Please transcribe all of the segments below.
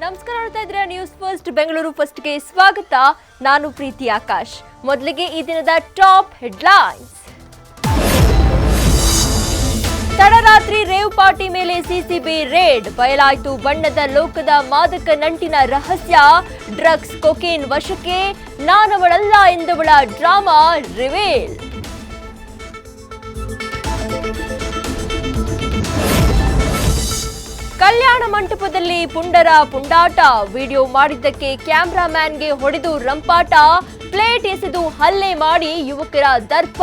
ನಮಸ್ಕಾರ, ನೋಡ್ತಾ ಇದ್ರೆ ನ್ಯೂಸ್ ಫಸ್ಟ್ ಬೆಂಗಳೂರು ಫಸ್ಟ್ಗೆ ಸ್ವಾಗತ. ನಾನು ಪ್ರೀತಿ ಆಕಾಶ್. ಮೊದಲಿಗೆ ಈ ದಿನದ ಟಾಪ್ ಹೆಡ್ಲೈನ್ಸ್. ತಡರಾತ್ರಿ ರೇವ್ ಪಾರ್ಟಿ ಮೇಲೆ ಸಿಸಿಬಿ ರೇಡ್, ಬಯಲಾಯಿತು ಬಣ್ಣದ ಲೋಕದ ಮಾದಕ ನಂಟಿನ ರಹಸ್ಯ. ಡ್ರಗ್ಸ್ ಕೊಕೇನ್ ವಶಕ್ಕೆ, ನಾನವಳಲ್ಲ ಎಂದವಳ ಡ್ರಾಮಾ ರಿವೀಲ್. ಕಲ್ಯಾಣ ಮಂಟಪದಲ್ಲಿ ಪುಂಡರ ಪುಂಡಾಟ, ವಿಡಿಯೋ ಮಾಡಿದ್ದಕ್ಕೆ ಕ್ಯಾಮ್ರಾಮ್ಯಾನ್ಗೆ ಹೊಡೆದು ರಂಪಾಟ, ಪ್ಲೇಟ್ ಎಸೆದು ಹಲ್ಲೆ ಮಾಡಿ ಯುವಕರ ದರ್ಪ.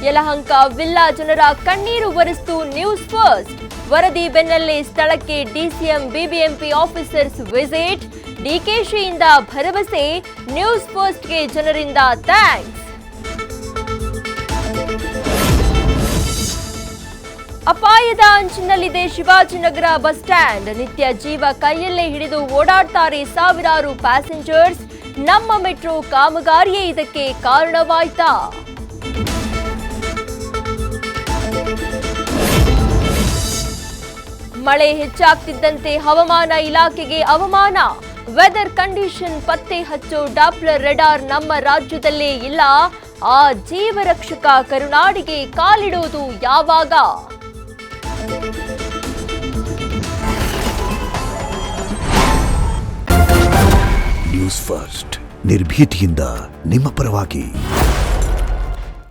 ಯಲಹಂಕ ವಿಲ್ಲಾ ಜನರ ಕಣ್ಣೀರು ಒರೆಸಿತು ನ್ಯೂಸ್ ಫಸ್ಟ್. ವರದಿ ಬೆನ್ನಲ್ಲೇ ಸ್ಥಳಕ್ಕೆ ಡಿಸಿಎಂ ಬಿಬಿಎಂಪಿ ಆಫೀಸರ್ಸ್ ವಿಸಿಟ್. ಡಿಕೆಶಿಯಿಂದ ಭರವಸೆ, ನ್ಯೂಸ್ ಫಸ್ಟ್ಗೆ ಜನರಿಂದ ಥ್ಯಾಂಕ್ಸ್. ಅಪಾಯದ ಅಂಚಿನಲ್ಲಿದೆ ಶಿವಾಜಿನಗರ ಬಸ್ ಸ್ಟ್ಯಾಂಡ್, ನಿತ್ಯ ಜೀವ ಕೈಯಲ್ಲೇ ಹಿಡಿದು ಓಡಾಡ್ತಾರೆ ಸಾವಿರಾರು ಪ್ಯಾಸೆಂಜರ್ಸ್. ನಮ್ಮ ಮೆಟ್ರೋ ಕಾಮಗಾರಿಯೇ ಇದಕ್ಕೆ ಕಾರಣವಾಯ್ತಾ? ಮಳೆ ಹೆಚ್ಚಾಗ್ತಿದ್ದಂತೆ ಹವಾಮಾನ ಇಲಾಖೆಗೆ ಅವಮಾನ. ವೆದರ್ ಕಂಡೀಷನ್ ಪತ್ತೆ ಹಚ್ಚೋ ಡಾಪ್ಲರ್ ರೆಡಾರ್ ನಮ್ಮ ರಾಜ್ಯದಲ್ಲೇ ಇಲ್ಲ. ಆ ಜೀವರಕ್ಷಕ ಕರುನಾಡಿಗೆ ಕಾಲಿಡೋದು ಯಾವಾಗ? ನ್ಯೂಸ್ ಫಸ್ಟ್, ನಿರ್ಭೀತಿಯಿಂದ ನಿಮ್ಮ ಪರವಾಗಿ.